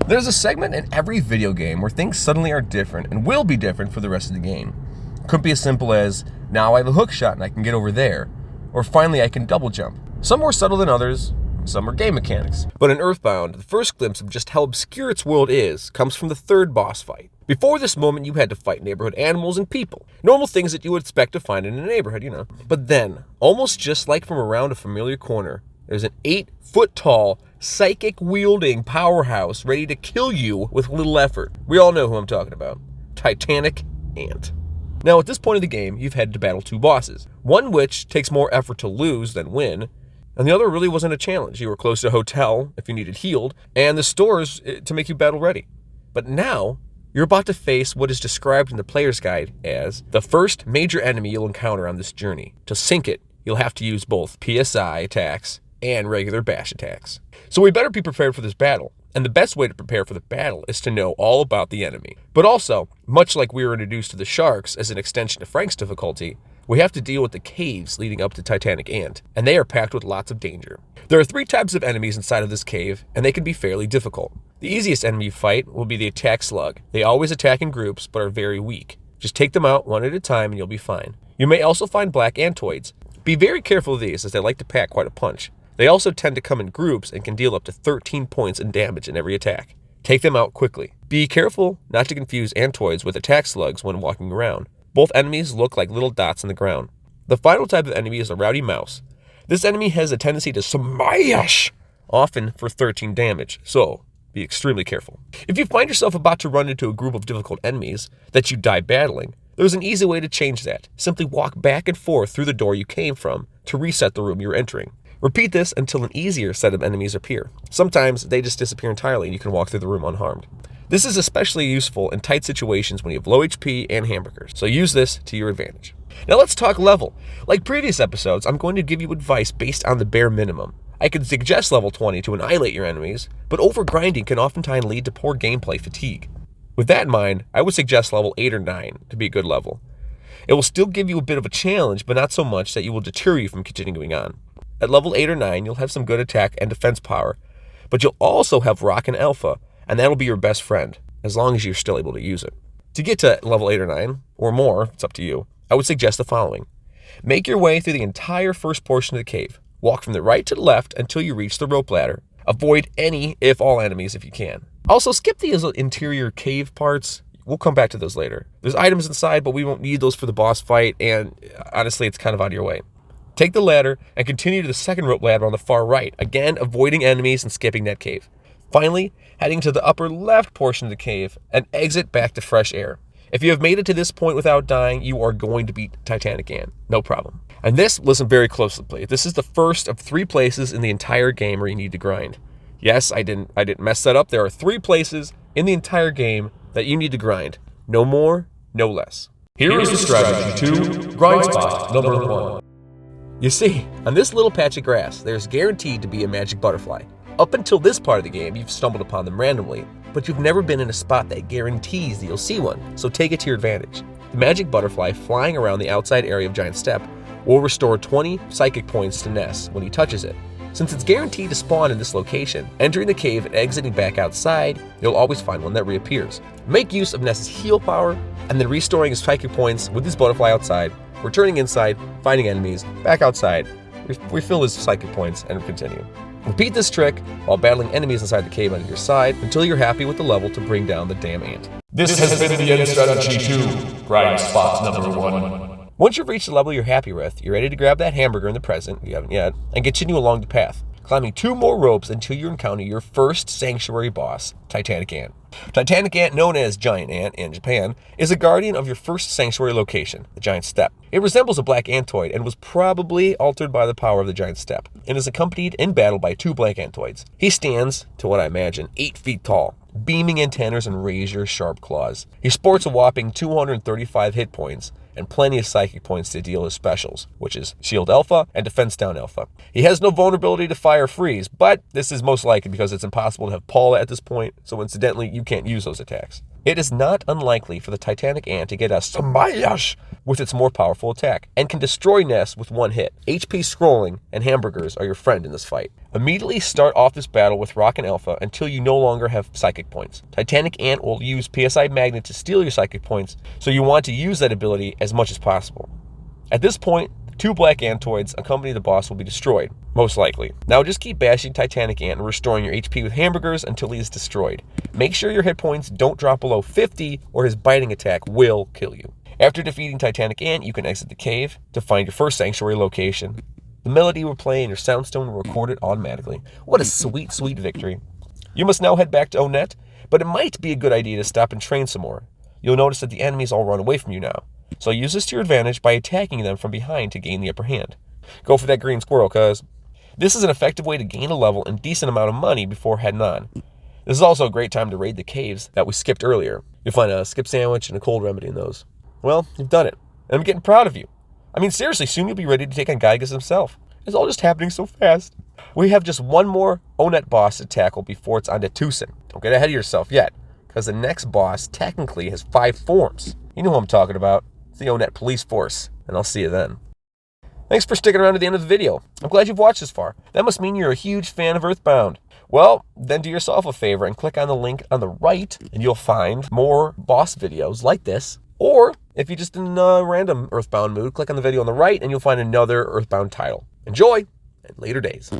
There's a segment in every video game where things suddenly are different and will be different for the rest of the game. It could be as simple as, now I have a hook shot and I can get over there, or finally I can double jump. Some more subtle than others, some are game mechanics. But in Earthbound, the first glimpse of just how obscure its world is comes from the third boss fight. Before this moment, you had to fight neighborhood animals and people. Normal things that you would expect to find in a neighborhood, you know. But then, almost just like from around a familiar corner, there's an 8-foot-tall, psychic-wielding powerhouse ready to kill you with little effort. We all know who I'm talking about. Titanic Ant. Now, at this point of the game, you've had to battle two bosses. One which takes more effort to lose than win, and the other really wasn't a challenge. You were close to a hotel if you needed healed, and the stores to make you battle ready. But now, you're about to face what is described in the player's guide as the first major enemy you'll encounter on this journey. To sink it, you'll have to use both PSI attacks and regular bash attacks. So we better be prepared for this battle. And the best way to prepare for the battle is to know all about the enemy. But also, much like we were introduced to the sharks as an extension of Frank's difficulty, we have to deal with the caves leading up to Titanic Ant, and they are packed with lots of danger. There are 3 types of enemies inside of this cave, and they can be fairly difficult. The easiest enemy you fight will be the attack slug. They always attack in groups, but are very weak. Just take them out one at a time and you'll be fine. You may also find black antoids. Be very careful of these, as they like to pack quite a punch. They also tend to come in groups and can deal up to 13 points in damage in every attack. Take them out quickly. Be careful not to confuse antoids with attack slugs when walking around. Both enemies look like little dots on the ground. The final type of enemy is a rowdy mouse. This enemy has a tendency to smash, often for 13 damage, so be extremely careful. If you find yourself about to run into a group of difficult enemies that you die battling, there's an easy way to change that. Simply walk back and forth through the door you came from to reset the room you're entering. Repeat this until an easier set of enemies appear. Sometimes they just disappear entirely and you can walk through the room unharmed. This is especially useful in tight situations when you have low HP and hamburgers, so use this to your advantage. Now let's talk level. Like previous episodes, I'm going to give you advice based on the bare minimum. I could suggest level 20 to annihilate your enemies, but overgrinding can oftentimes lead to poor gameplay fatigue. With that in mind, I would suggest level 8 or 9 to be a good level. It will still give you a bit of a challenge, but not so much that you will deter you from continuing on. At level 8 or 9, you'll have some good attack and defense power, but you'll also have Rock and Alpha, and that'll be your best friend, as long as you're still able to use it. To get to level 8 or 9, or more, it's up to you, I would suggest the following. Make your way through the entire first portion of the cave. Walk from the right to the left until you reach the rope ladder. Avoid any, if all, enemies if you can. Also, skip the interior cave parts. We'll come back to those later. There's items inside, but we won't need those for the boss fight, and honestly, it's kind of out of your way. Take the ladder and continue to the second rope ladder on the far right, again avoiding enemies and skipping that cave. Finally, heading to the upper left portion of the cave and exit back to fresh air. If you have made it to this point without dying, you are going to beat Titanic Ant. No problem. And this, listen very closely, this is the first of 3 places in the entire game where you need to grind. Yes, I didn't mess that up. There are 3 places in the entire game that you need to grind. No more, no less. Here is the strategy to grind spot number 1. You see, on this little patch of grass, there's guaranteed to be a magic butterfly. Up until this part of the game, you've stumbled upon them randomly, but you've never been in a spot that guarantees that you'll see one, so take it to your advantage. The magic butterfly flying around the outside area of Giant Step will restore 20 psychic points to Ness when he touches it. Since it's guaranteed to spawn in this location, entering the cave and exiting back outside, you'll always find one that reappears. Make use of Ness's heal power, and then restoring his psychic points with his butterfly outside, returning inside, finding enemies, back outside, refill his psychic points, and continue. Repeat this trick while battling enemies inside the cave on your side until you're happy with the level to bring down the damn ant. This has been the end strategy to grind spot number 1. Once you've reached the level you're happy with, you're ready to grab that hamburger in the present, you haven't yet, and continue along the path, climbing 2 more ropes until you encounter your first sanctuary boss, Titanic Ant. Titanic Ant, known as Giant Ant in Japan, is a guardian of your first sanctuary location, the Giant Step. It resembles a black antoid and was probably altered by the power of the Giant Step, and is accompanied in battle by 2 black antoids. He stands, to what I imagine, 8 feet tall, beaming antennas and razor-sharp claws. He sports a whopping 235 hit points, and plenty of psychic points to deal his specials, which is Shield Alpha and Defense Down Alpha. He has no vulnerability to fire freeze, but this is most likely because it's impossible to have Paula at this point, so incidentally, you can't use those attacks. It is not unlikely for the Titanic ant to get a smash with its more powerful attack, and can destroy nests with one hit. HP scrolling and hamburgers are your friend in this fight. Immediately start off this battle with Rock and Alpha until you no longer have psychic points. Titanic ant will use PSI Magnet to steal your psychic points, so you want to use that ability as much as possible. At this point, 2 black Antoids accompanying the boss will be destroyed, most likely. Now just keep bashing Titanic Ant and restoring your HP with hamburgers until he is destroyed. Make sure your hit points don't drop below 50 or his biting attack will kill you. After defeating Titanic Ant, you can exit the cave to find your first sanctuary location. The melody will play and your soundstone will record it automatically. What a sweet, sweet victory. You must now head back to Onett, but it might be a good idea to stop and train some more. You'll notice that the enemies all run away from you now. So use this to your advantage by attacking them from behind to gain the upper hand. Go for that green squirrel, cuz. This is an effective way to gain a level and decent amount of money before heading on. This is also a great time to raid the caves that we skipped earlier. You'll find a skip sandwich and a cold remedy in those. Well, you've done it, and I'm getting proud of you. I mean, seriously, soon you'll be ready to take on Gygas himself. It's all just happening so fast. We have just one more Onett boss to tackle before it's on to Tucson. Don't get ahead of yourself yet, because the next boss technically has 5 forms. You know who I'm talking about. It's the Onett police force, and I'll see you then. Thanks for sticking around to the end of the video. I'm glad you've watched this far. That must mean you're a huge fan of Earthbound. Well, then do yourself a favor and click on the link on the right, and you'll find more boss videos like this. Or, if you're just in a random Earthbound mood, click on the video on the right, and you'll find another Earthbound title. Enjoy, and later days.